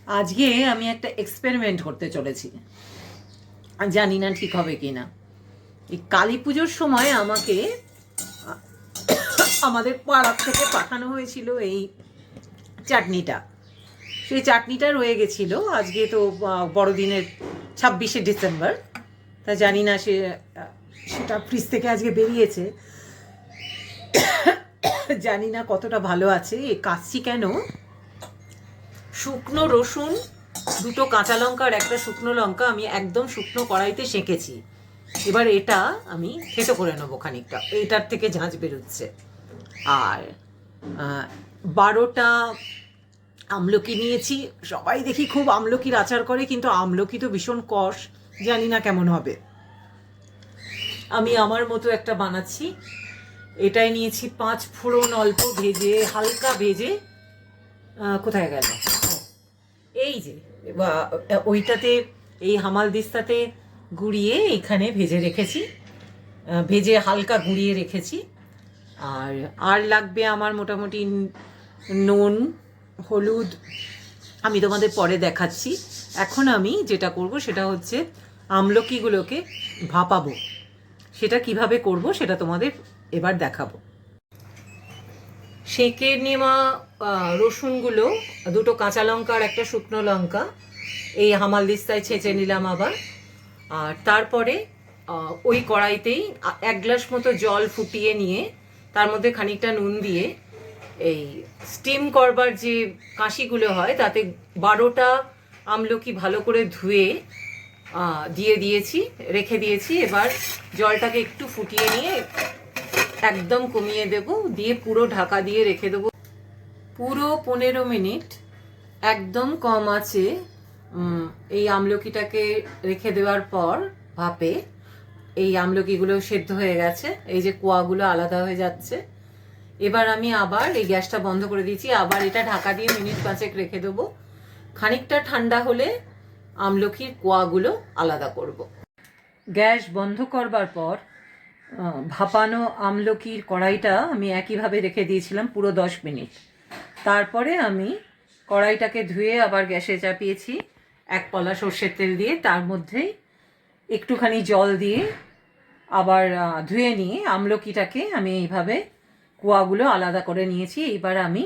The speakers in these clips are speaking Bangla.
আজকে আমি একটা এক্সপেরিমেন্ট করতে চলেছি, জানি না ঠিক হবে কি না। এই কালী পুজোর সময় আমাকে আমাদের পাড়ার থেকে পাঠানো হয়েছিল এই চাটনিটা। সেই চাটনিটা রয়ে গেছিলো। আজকে তো বড়দিনের 26শে ডিসেম্বর, তা জানি না সেটা ফ্রিজ থেকে আজকে বেরিয়েছে, জানি না কতটা ভালো আছে। এ কাচ্ছি কেন, শুকনো রসুন, দুটো কাঁচা লঙ্কা আর একটা শুকনো লঙ্কা আমি একদম শুকনো কড়াইতে সেঁকেছি। এবার এটা আমি থেতো করে নেবো খানিকটা, এইটার থেকে ঝাঁঝ বেরোচ্ছে। আর 12টা আমলকি নিয়েছি। সবাই দেখি খুব আমলকির আচার করে, কিন্তু আমলকি তো ভীষণ কষ, জানি না কেমন হবে। আমি আমার মতো একটা বানাচ্ছি। এটাই নিয়েছি 5 ফোড়ন, অল্প ভেজে, হালকা ভেজে। কোথায় গেল? এই যে ওইটাতে, এই হামাল দিস্তাতে গুঁড়িয়ে এখানে ভেজে রেখেছি, ভেজে হালকা গুঁড়িয়ে রেখেছি। আর আর লাগবে আমার মোটামুটি নুন, হলুদ আমি তোমাদের পরে দেখাচ্ছি। এখন আমি যেটা করব সেটা হচ্ছে আমলকিগুলোকে ভাপাবো। সেটা কিভাবে করব সেটা তোমাদের এবার দেখাবো। সেঁকে নেওয়া রসুনগুলো, দুটো কাঁচা লঙ্কা আর একটা শুকনো লঙ্কা এই হামাল দিস্তায় ছেঁচে নিলাম আবার। আর তারপরে ওই কড়াইতেই 1 গ্লাস মতো জল ফুটিয়ে নিয়ে তার মধ্যে খানিকটা নুন দিয়ে এই স্টিম করবার যে কাঁশিগুলো হয় তাতে 12টা আমলকি ভালো করে ধুয়ে দিয়েছি, রেখে দিয়েছি। এবার জলটাকে একটু ফুটিয়ে নিয়ে একদম কমিয়ে দেব, দিয়ে পুরো ঢাকা দিয়ে রেখে দেবো পুরো 15 মিনিট একদম কম আছে। এই আমলকিটাকে রেখে দেওয়ার পর ভাপে এই আমলকিগুলো সেদ্ধ হয়ে গেছে, এই যে কোয়াগুলো আলাদা হয়ে যাচ্ছে। এবার আমি আবার এই গ্যাসটা বন্ধ করে দিয়েছি, আবার এটা ঢাকা দিয়ে মিনিট 5 রেখে দেবো। খানিকটা ঠান্ডা হলে আমলকির কোয়াগুলো আলাদা করব। গ্যাস বন্ধ করবার পর ভাপানো আমলকির কড়াইটা আমি একইভাবে রেখে দিয়েছিলাম পুরো 10 মিনিট। তারপরে আমি কড়াইটাকে ধুয়ে আবার গ্যাসে চাপিয়েছি 1 পলা সর্ষের তেল দিয়ে, তার মধ্যেই একটুখানি জল দিয়ে আবার ধুয়ে নিয়ে আমলকিটাকে আমি এইভাবে কোয়াগুলো আলাদা করে নিয়েছি। এবার আমি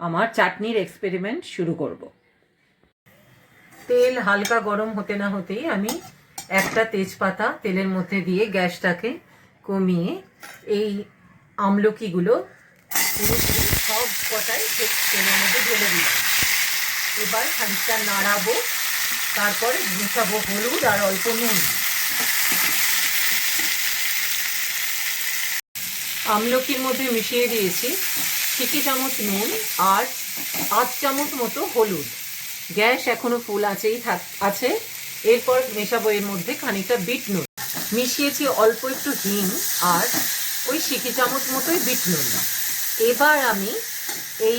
আমার চাটনির এক্সপেরিমেন্ট শুরু করব। তেল হালকা গরম হতে না হতেই আমি একটা তেজপাতা তেলের মধ্যে দিয়ে গ্যাসটাকে কমিয়ে এই আমলকিগুলো পুরোপুরি সব কটাই তেলের মধ্যে ঢেলে দিলাম। এবার খানিকটা নাড়াবো, তারপরে মেশাবো হলুদ আর অল্প নুন। আমলকির মধ্যে মিশিয়ে দিয়েছি 1 চামচ নুন আর 8 চামচ মতো হলুদ। গ্যাস এখনো ফুল আছে। এরপর মেশাবো এর মধ্যে খানিকটা বিট নুন, মিশিয়েছি অল্প একটু হিং আর ওই 1 চামচ মতোই বিট নুন। এবার আমি এই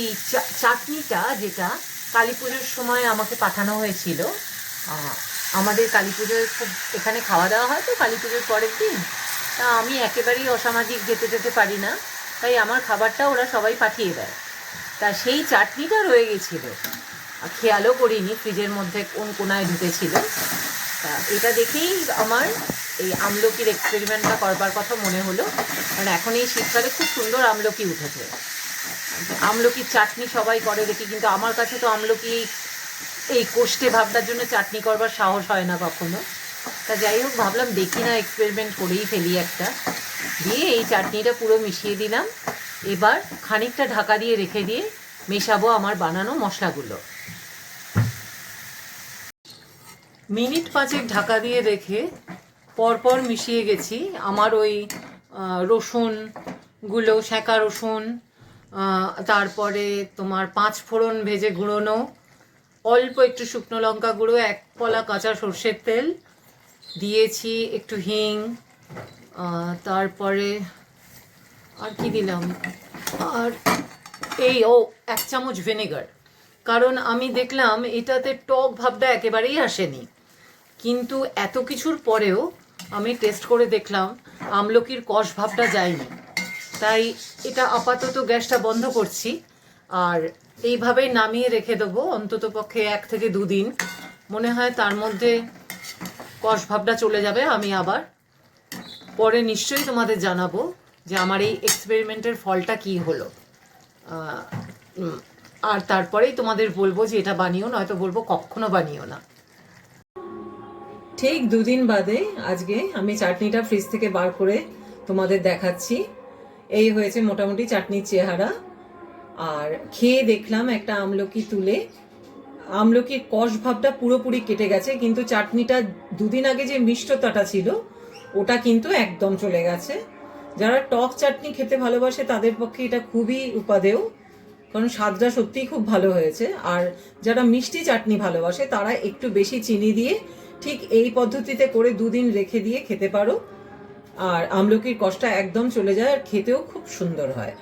চাটনিটা, যেটা কালী পুজোর সময় আমাকে পাঠানো হয়েছিল, আমাদের কালী পুজোয় খুব এখানে খাওয়া দাওয়া হয় তো কালী পুজোর পরের দিন, তা আমি একেবারেই অসামাজিক যেতে পারি না, তাই আমার খাবারটা ওরা সবাই পাঠিয়ে দেয়। তা সেই চাটনিটা রয়ে গেছিলো, খেয়ালও করিনি ফ্রিজের মধ্যে কোন কোনায় ঢুকেছিল। তা এটা দেখেই আমার এই আমলকির এক্সপেরিমেন্টটা করবার কথা মনে হলো, কারণ এখন এই শীতকালে খুব সুন্দর আমলকি উঠেছে। আমলকির চাটনি সবাই করে দেখি, কিন্তু আমার কাছে তো আমলকি এই কোষ্ঠে ভাবটার জন্য চাটনি করবার সাহস হয় না কখনো। তা যাই হোক, ভাবলাম দেখি না, এক্সপেরিমেন্ট করেই ফেলি একটা। দিয়ে এই চাটনিটা পুরো মিশিয়ে দিলাম। এবার খানিকটা ঢাকা দিয়ে রেখে দিয়ে মেশাবো আমার বানানো মশলাগুলো। মিনিট 5 ঢাকা দিয়ে রেখে পরপর মিশিয়ে গেছি আমার ওই রসুনগুলো, সেঁকা রসুন, তারপরে তোমার 5 ফোড়ন ভেজে গুঁড়োনো, অল্প একটু শুকনো লঙ্কা গুঁড়ো, 1 পলা কাঁচা সর্ষের তেল দিয়েছি, একটু হিং, তারপরে আর কি দিলাম, আর এই 1 চামচ ভিনেগার। কারণ আমি দেখলাম এটাতে টক ভাবটা একেবারেই আসেনি, কিন্তু এত কিছুর পরেও আমি টেস্ট করে দেখলাম আমলকির কষ ভাবটা যায়নি। তাই এটা আপাতত গ্যাসটা বন্ধ করছি, আর এইভাবেই নামিয়ে রেখে দেবো অন্তত পক্ষে 1 থেকে 2 দিন। মনে হয় তার মধ্যে কষ ভাবটা চলে যাবে। আমি আবার পরে নিশ্চয়ই তোমাদের জানাবো যে আমার এই এক্সপেরিমেন্টের ফলটা কি হলো। আর তারপরেই তোমাদের বলবো যে এটা বানিও, নয়তো বলবো কখনো বানিও না। ঠিক 2 দিন বাদে আজকে আমি চাটনিটা ফ্রিজ থেকে বার করে তোমাদের দেখাচ্ছি। এই হয়েছে মোটামুটি চাটনির চেহারা। আর খেয়ে দেখলাম একটা আমলকি তুলে, আমলকির কষ ভাবটা পুরোপুরি কেটে গেছে, কিন্তু চাটনিটা 2 দিন আগে যে মিষ্টতাটা ছিল ওটা কিন্তু একদম চলে গেছে। যারা টক চাটনি খেতে ভালোবাসে তাদের পক্ষে এটা খুবই উপাদেয়, কারণ স্বাদটা সত্যিই খুব ভালো হয়েছে। আর যারা মিষ্টি চাটনি ভালোবাসে তারা একটু বেশি চিনি দিয়ে ঠিক এই পদ্ধতিতে করে 2 দিন রেখে দিয়ে খেতে পারো। আর আমলকির কষটা একদম চলে যায় আর খেতেও খুব সুন্দর হয়।